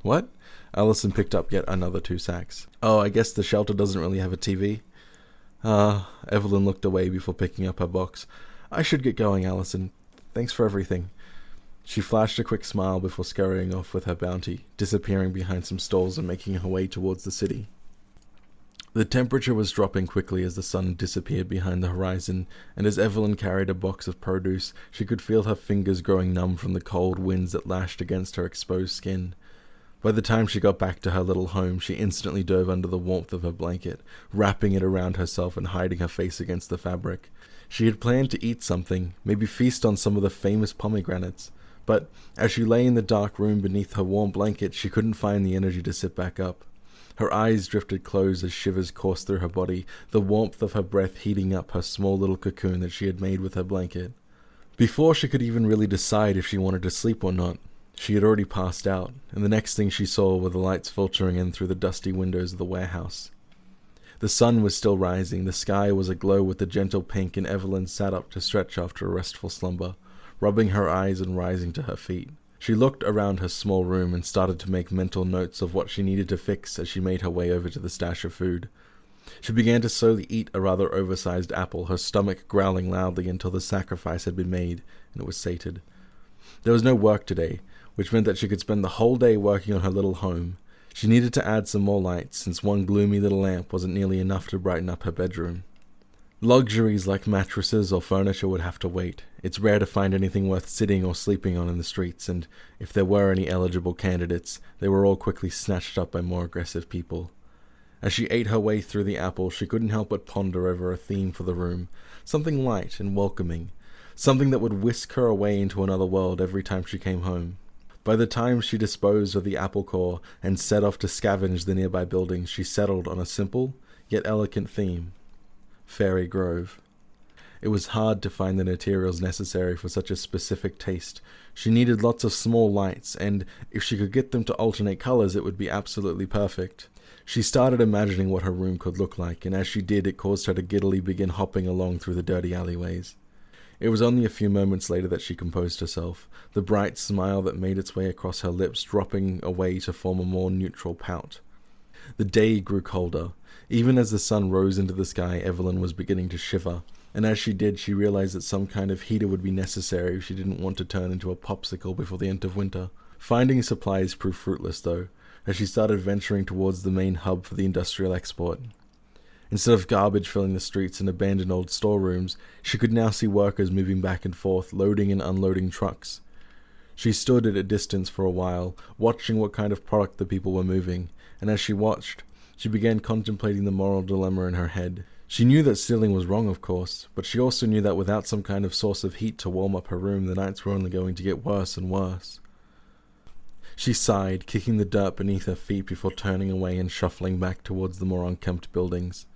What? Alison picked up yet another 2 sacks. Oh, I guess the shelter doesn't really have a TV. Evelyn looked away before picking up her box. I should get going, Alison. Thanks for everything. She flashed a quick smile before scurrying off with her bounty, disappearing behind some stalls and making her way towards the city. The temperature was dropping quickly as the sun disappeared behind the horizon, and as Evelyn carried a box of produce, she could feel her fingers growing numb from the cold winds that lashed against her exposed skin. By the time she got back to her little home, she instantly dove under the warmth of her blanket, wrapping it around herself and hiding her face against the fabric. She had planned to eat something, maybe feast on some of the famous pomegranates, but as she lay in the dark room beneath her warm blanket, she couldn't find the energy to sit back up. Her eyes drifted closed as shivers coursed through her body, the warmth of her breath heating up her small little cocoon that she had made with her blanket. Before she could even really decide if she wanted to sleep or not, she had already passed out, and the next thing she saw were the lights filtering in through the dusty windows of the warehouse. The sun was still rising, the sky was aglow with the gentle pink, and Evelyn sat up to stretch after a restful slumber, rubbing her eyes and rising to her feet. She looked around her small room and started to make mental notes of what she needed to fix as she made her way over to the stash of food. She began to slowly eat a rather oversized apple, her stomach growling loudly until the sacrifice had been made, and it was sated. There was no work today, which meant that she could spend the whole day working on her little home. She needed to add some more lights, since one gloomy little lamp wasn't nearly enough to brighten up her bedroom. Luxuries like mattresses or furniture would have to wait. It's rare to find anything worth sitting or sleeping on in the streets, and if there were any eligible candidates, they were all quickly snatched up by more aggressive people. As she ate her way through the apple, she couldn't help but ponder over a theme for the room, something light and welcoming, something that would whisk her away into another world every time she came home. By the time she disposed of the apple core and set off to scavenge the nearby buildings, she settled on a simple, yet elegant theme: Fairy Grove. It was hard to find the materials necessary for such a specific taste. She needed lots of small lights, and if she could get them to alternate colors, it would be absolutely perfect. She started imagining what her room could look like, and as she did, it caused her to giddily begin hopping along through the dirty alleyways. It was only a few moments later that she composed herself, the bright smile that made its way across her lips dropping away to form a more neutral pout. The day grew colder. Even as the sun rose into the sky, Evelyn was beginning to shiver, and as she did, she realized that some kind of heater would be necessary if she didn't want to turn into a popsicle before the end of winter. Finding supplies proved fruitless, though, as she started venturing towards the main hub for the industrial export. Instead of garbage filling the streets and abandoned old storerooms, she could now see workers moving back and forth, loading and unloading trucks. She stood at a distance for a while, watching what kind of product the people were moving, and as she watched, she began contemplating the moral dilemma in her head. She knew that stealing was wrong, of course, but she also knew that without some kind of source of heat to warm up her room, the nights were only going to get worse and worse. She sighed, kicking the dirt beneath her feet before turning away and shuffling back towards the more unkempt buildings.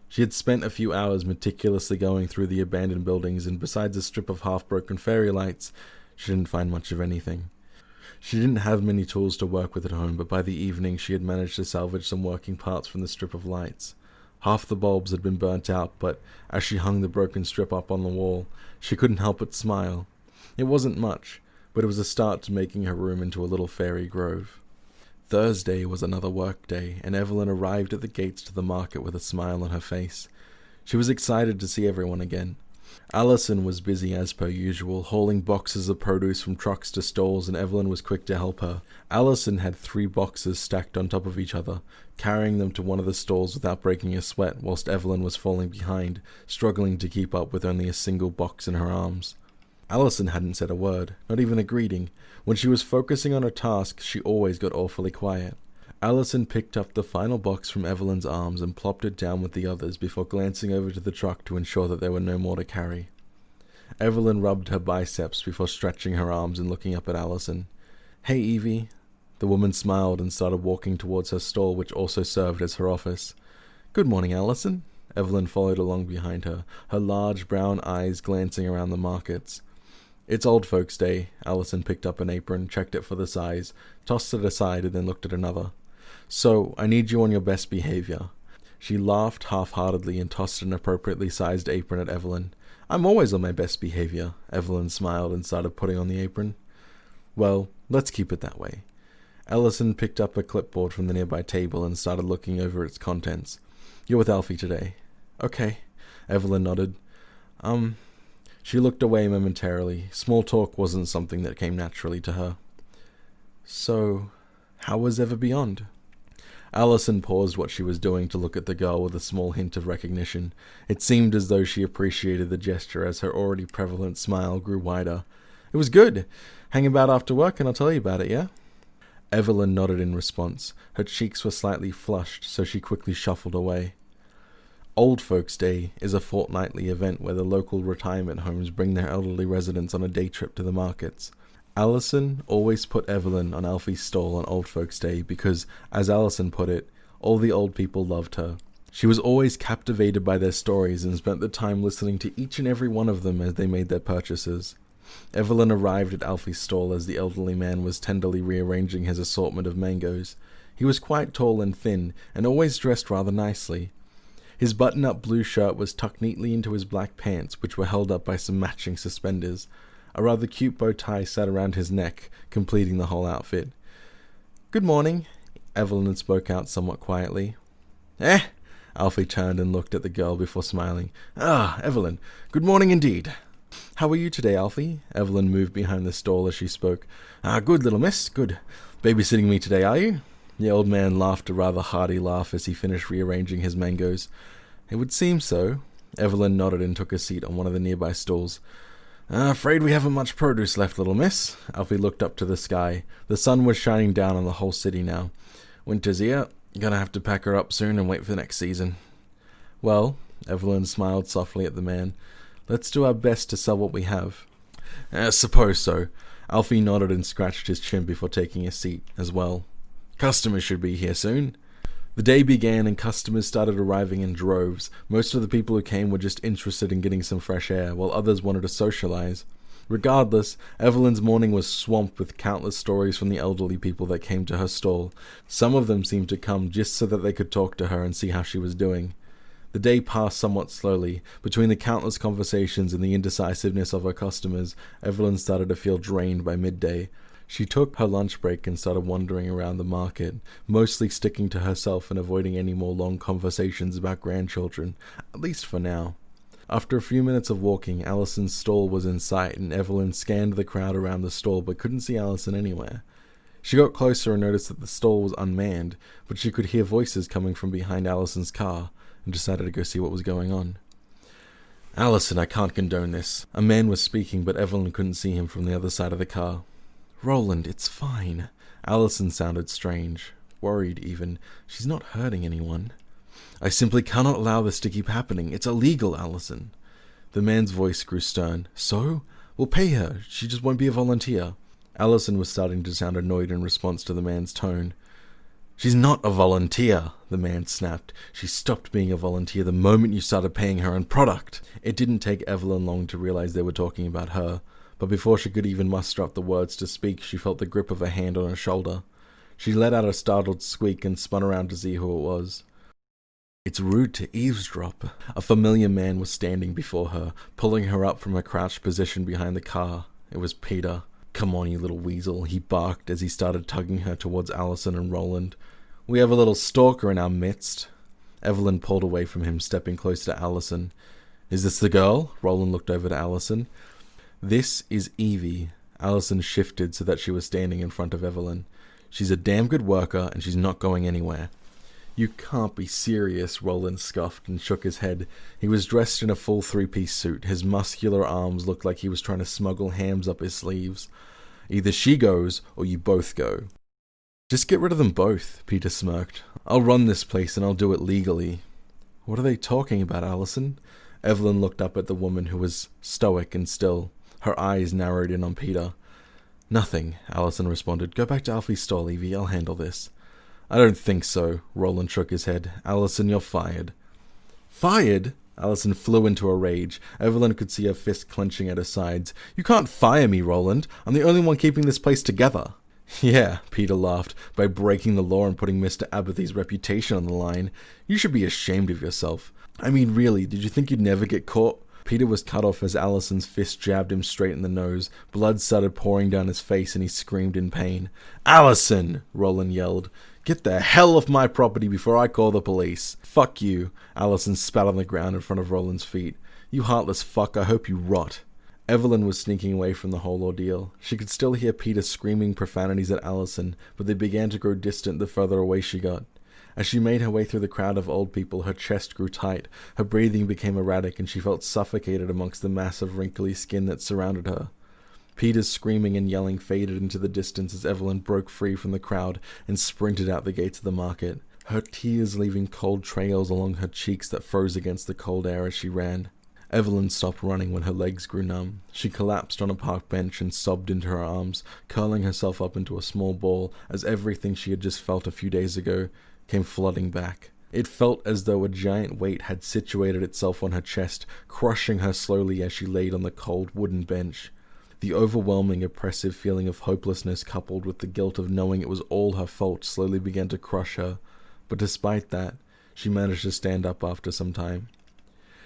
She had spent a few hours meticulously going through the abandoned buildings, and besides a strip of half-broken fairy lights, she didn't find much of anything. She didn't have many tools to work with at home, but by the evening she had managed to salvage some working parts from the strip of lights. Half the bulbs had been burnt out, but as she hung the broken strip up on the wall, she couldn't help but smile. It wasn't much, but it was a start to making her room into a little fairy grove. Thursday was another work day, and Evelyn arrived at the gates to the market with a smile on her face. She was excited to see everyone again. Alison was busy as per usual, hauling boxes of produce from trucks to stalls, and Evelyn was quick to help her. Alison had 3 boxes stacked on top of each other, carrying them to one of the stalls without breaking a sweat, whilst Evelyn was falling behind, struggling to keep up with only a single box in her arms. Alison hadn't said a word, not even a greeting. When she was focusing on her task, she always got awfully quiet. Alison picked up the final box from Evelyn's arms and plopped it down with the others before glancing over to the truck to ensure that there were no more to carry. Evelyn rubbed her biceps before stretching her arms and looking up at Alison. "Hey, Evie." The woman smiled and started walking towards her stall, which also served as her office. "Good morning, Alison." Evelyn followed along behind her, her large brown eyes glancing around the markets. "It's Old Folks' Day." Alison picked up an apron, checked it for the size, tossed it aside, and then looked at another. "So, I need you on your best behavior." She laughed half-heartedly and tossed an appropriately sized apron at Evelyn. "I'm always on my best behavior." Evelyn smiled and started putting on the apron. "Well, let's keep it that way." Alison picked up a clipboard from the nearby table and started looking over its contents. "You're with Alfie today." "Okay." Evelyn nodded. She looked away momentarily. Small talk wasn't something that came naturally to her. "So, how was Ever Beyond?" Alison paused what she was doing to look at the girl with a small hint of recognition. It seemed as though she appreciated the gesture as her already prevalent smile grew wider. "It was good. Hang about after work and I'll tell you about it, yeah?" Evelyn nodded in response. Her cheeks were slightly flushed, so she quickly shuffled away. Old Folks' Day is a fortnightly event where the local retirement homes bring their elderly residents on a day trip to the markets. Alison always put Evelyn on Alfie's stall on Old Folks' Day because, as Alison put it, all the old people loved her. She was always captivated by their stories and spent the time listening to each and every one of them as they made their purchases. Evelyn arrived at Alfie's stall as the elderly man was tenderly rearranging his assortment of mangoes. He was quite tall and thin, and always dressed rather nicely. His button-up blue shirt was tucked neatly into his black pants, which were held up by some matching suspenders. A rather cute bow tie sat around his neck, completing the whole outfit. "Good morning," Evelyn spoke out somewhat quietly. "Eh?" Alfie turned and looked at the girl before smiling. "Ah, Evelyn, good morning indeed." "How are you today, Alfie?" Evelyn moved behind the stall as she spoke. "Good, little miss, good. Babysitting me today, are you?" The old man laughed a rather hearty laugh as he finished rearranging his mangoes. "It would seem so." Evelyn nodded and took a seat on one of the nearby stalls. "Afraid we haven't much produce left, little miss." Alfie looked up to the sky. The sun was shining down on the whole city now. "Winter's here. Gonna have to pack her up soon and wait for the next season." "Well," Evelyn smiled softly at the man, "let's do our best to sell what we have." "Suppose so." Alfie nodded and scratched his chin before taking a seat as well. "Customers should be here soon." The day began and customers started arriving in droves. Most of the people who came were just interested in getting some fresh air, while others wanted to socialize. Regardless, Evelyn's morning was swamped with countless stories from the elderly people that came to her stall. Some of them seemed to come just so that they could talk to her and see how she was doing. The day passed somewhat slowly. Between the countless conversations and the indecisiveness of her customers, Evelyn started to feel drained by midday. She took her lunch break and started wandering around the market, mostly sticking to herself and avoiding any more long conversations about grandchildren, at least for now. After a few minutes of walking, Alison's stall was in sight, and Evelyn scanned the crowd around the stall but couldn't see Alison anywhere. She got closer and noticed that the stall was unmanned, but she could hear voices coming from behind Alison's car, and decided to go see what was going on. "Alison, I can't condone this." A man was speaking, but Evelyn couldn't see him from the other side of the car. "Roland, it's fine." Alison sounded strange, worried even. "She's not hurting anyone." "I simply cannot allow this to keep happening. It's illegal, Alison." The man's voice grew stern. "So? We'll pay her. She just won't be a volunteer." Alison was starting to sound annoyed in response to the man's tone. "She's not a volunteer," the man snapped. "She stopped being a volunteer the moment you started paying her in product." It didn't take Evelyn long to realize they were talking about her. But before she could even muster up the words to speak, she felt the grip of a hand on her shoulder. She let out a startled squeak and spun around to see who it was. "It's rude to eavesdrop." A familiar man was standing before her, pulling her up from her crouched position behind the car. It was Peter. "Come on, you little weasel," he barked as he started tugging her towards Alison and Roland. "We have a little stalker in our midst." Evelyn pulled away from him, stepping close to Alison. "Is this the girl?" Roland looked over to Alison. "This is Evie." Alison shifted so that she was standing in front of Evelyn. "She's a damn good worker, and she's not going anywhere." "You can't be serious," Roland scoffed and shook his head. He was dressed in a full three-piece suit. His muscular arms looked like he was trying to smuggle hams up his sleeves. "Either she goes, or you both go." "Just get rid of them both," Peter smirked. "I'll run this place, and I'll do it legally." "What are they talking about, Alison?" Evelyn looked up at the woman, who was stoic and still. Her eyes narrowed in on Peter. "Nothing," Alison responded. "Go back to Alfie's stall, Evie. I'll handle this." "I don't think so." Roland shook his head. "Alison, you're fired." "Fired?" Alison flew into a rage. Evelyn could see her fist clenching at her sides. "You can't fire me, Roland. I'm the only one keeping this place together." "Yeah," Peter laughed, "by breaking the law and putting Mr. Abathy's reputation on the line. You should be ashamed of yourself. I mean, really, did you think you'd never get caught?" Peter was cut off as Alison's fist jabbed him straight in the nose. Blood started pouring down his face and he screamed in pain. "Alison!" Roland yelled. "Get the hell off my property before I call the police." "Fuck you." Alison spat on the ground in front of Roland's feet. "You heartless fuck, I hope you rot." Evelyn was sneaking away from the whole ordeal. She could still hear Peter screaming profanities at Alison, but they began to grow distant the further away she got. As she made her way through the crowd of old people, her chest grew tight, her breathing became erratic, and she felt suffocated amongst the mass of wrinkly skin that surrounded her. Peter's screaming and yelling faded into the distance as Evelyn broke free from the crowd and sprinted out the gates of the market, her tears leaving cold trails along her cheeks that froze against the cold air as she ran. Evelyn stopped running when her legs grew numb. She collapsed on a park bench and sobbed into her arms, curling herself up into a small ball as everything she had just felt a few days ago came flooding back. It felt as though a giant weight had situated itself on her chest, crushing her slowly as she laid on the cold wooden bench. The overwhelming, oppressive feeling of hopelessness coupled with the guilt of knowing it was all her fault slowly began to crush her, but despite that, she managed to stand up after some time.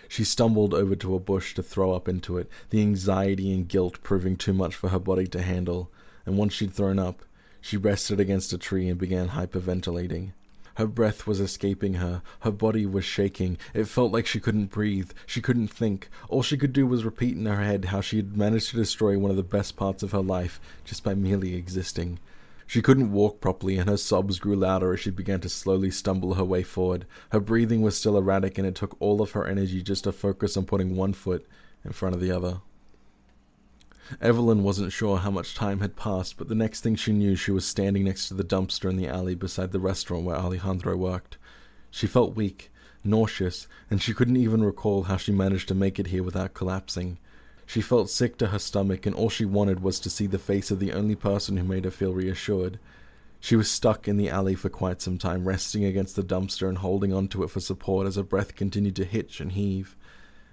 She stumbled over to a bush to throw up into it, the anxiety and guilt proving too much for her body to handle, and once she'd thrown up, she rested against a tree and began hyperventilating. Her breath was escaping her. Her body was shaking. It felt like she couldn't breathe. She couldn't think. All she could do was repeat in her head how she had managed to destroy one of the best parts of her life just by merely existing. She couldn't walk properly, and her sobs grew louder as she began to slowly stumble her way forward. Her breathing was still erratic, and it took all of her energy just to focus on putting one foot in front of the other. Evelyn wasn't sure how much time had passed, but the next thing she knew, she was standing next to the dumpster in the alley beside the restaurant where Alejandro worked. She felt weak, nauseous, and she couldn't even recall how she managed to make it here without collapsing. She felt sick to her stomach, and all she wanted was to see the face of the only person who made her feel reassured. She was stuck in the alley for quite some time, resting against the dumpster and holding onto it for support as her breath continued to hitch and heave.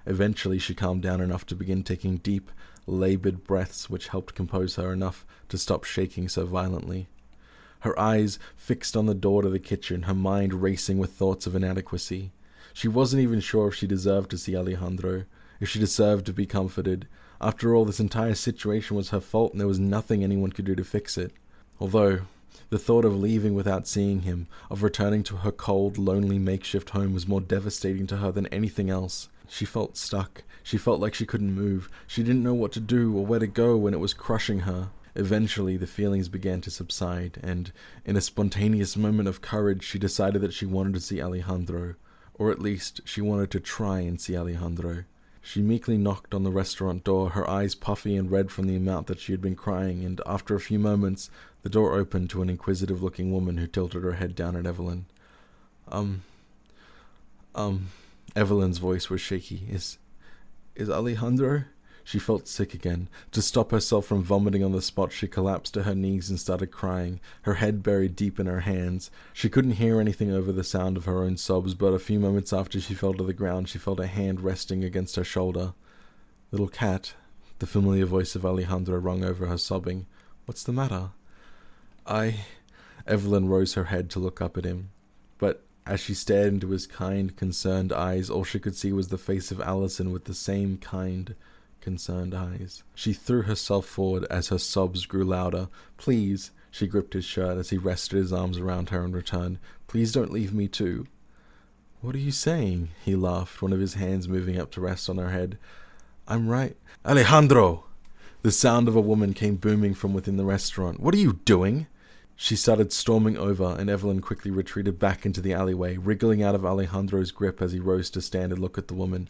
Eventually she calmed down enough to begin taking deep, labored breaths, which helped compose her enough to stop shaking so violently. Her eyes fixed on the door to the kitchen, her mind racing with thoughts of inadequacy. She wasn't even sure if she deserved to see Alejandro, if she deserved to be comforted. After all, this entire situation was her fault and there was nothing anyone could do to fix it. Although, the thought of leaving without seeing him, of returning to her cold, lonely makeshift home was more devastating to her than anything else. She felt stuck. She felt like she couldn't move. She didn't know what to do or where to go, and it was crushing her. Eventually, the feelings began to subside, and in a spontaneous moment of courage, she decided that she wanted to see Alejandro, or at least she wanted to try and see Alejandro. She meekly knocked on the restaurant door, her eyes puffy and red from the amount that she had been crying, and after a few moments, the door opened to an inquisitive-looking woman who tilted her head down at Evelyn. Evelyn's voice was shaky. Is Alejandro? She felt sick again. To stop herself from vomiting on the spot, she collapsed to her knees and started crying, her head buried deep in her hands. She couldn't hear anything over the sound of her own sobs, but a few moments after she fell to the ground, she felt a hand resting against her shoulder. "Little cat," the familiar voice of Alejandro rung over her sobbing. "What's the matter?" Evelyn rose her head to look up at him, but as she stared into his kind, concerned eyes, all she could see was the face of Alison with the same kind, concerned eyes. She threw herself forward as her sobs grew louder. "Please," she gripped his shirt as he rested his arms around her in return. "Please don't leave me too." "What are you saying?" he laughed, one of his hands moving up to rest on her head. "I'm right." "Alejandro!" The sound of a woman came booming from within the restaurant. "What are you doing?" She started storming over, and Evelyn quickly retreated back into the alleyway, wriggling out of Alejandro's grip as he rose to stand and look at the woman.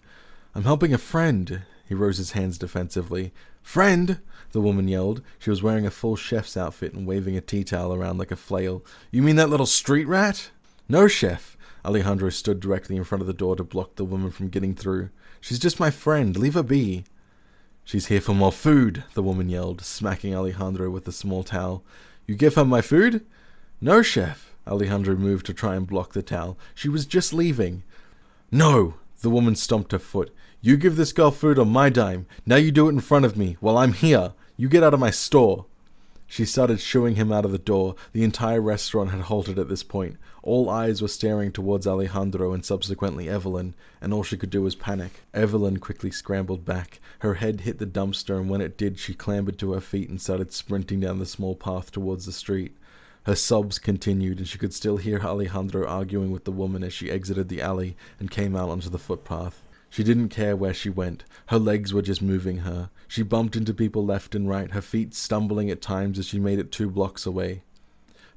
"I'm helping a friend." He rose his hands defensively. "Friend!" the woman yelled. She was wearing a full chef's outfit and waving a tea towel around like a flail. "You mean that little street rat?" "No, chef." Alejandro stood directly in front of the door to block the woman from getting through. She's just my friend. Leave her be." "She's here for more food," the woman yelled, smacking Alejandro with a small towel. "You give her my food?" "No, chef." Alejandro moved to try and block the towel. "She was just leaving." "No!" The woman stomped her foot. "You give this girl food on my dime. Now you do it in front of me, while I'm here. You get out of my store." She started shooing him out of the door. The entire restaurant had halted at this point. All eyes were staring towards Alejandro and subsequently Evelyn, and all she could do was panic. Evelyn quickly scrambled back. Her head hit the dumpster, and when it did, she clambered to her feet and started sprinting down the small path towards the street. Her sobs continued, and she could still hear Alejandro arguing with the woman as she exited the alley and came out onto the footpath. She didn't care where she went. Her legs were just moving her. She bumped into people left and right, her feet stumbling at times as she made it 2 blocks away.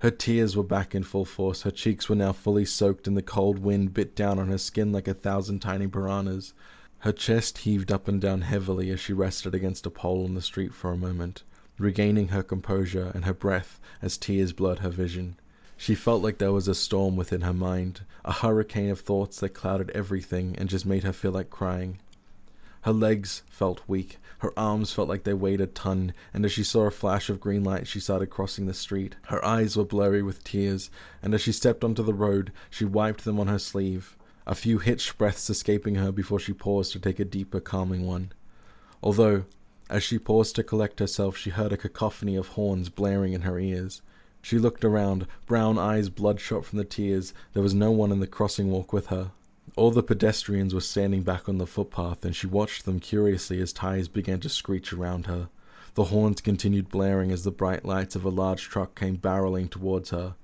Her tears were back in full force. Her cheeks were now fully soaked, and the cold wind bit down on her skin like 1,000 tiny piranhas. Her chest heaved up and down heavily as she rested against a pole in the street for a moment, regaining her composure and her breath as tears blurred her vision. She felt like there was a storm within her mind, a hurricane of thoughts that clouded everything and just made her feel like crying. Her legs felt weak, her arms felt like they weighed a ton, and as she saw a flash of green light, she started crossing the street. Her eyes were blurry with tears, and as she stepped onto the road, she wiped them on her sleeve, a few hitched breaths escaping her before she paused to take a deeper, calming one. Although, as she paused to collect herself, she heard a cacophony of horns blaring in her ears. She looked around, brown eyes bloodshot from the tears. There was no one in the crossing walk with her. All the pedestrians were standing back on the footpath, and she watched them curiously as tires began to screech around her. The horns continued blaring as the bright lights of a large truck came barreling towards her.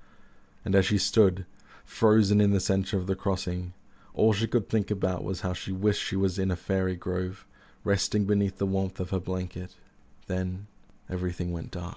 And as she stood, frozen in the center of the crossing, all she could think about was how she wished she was in a fairy grove, resting beneath the warmth of her blanket. Then everything went dark.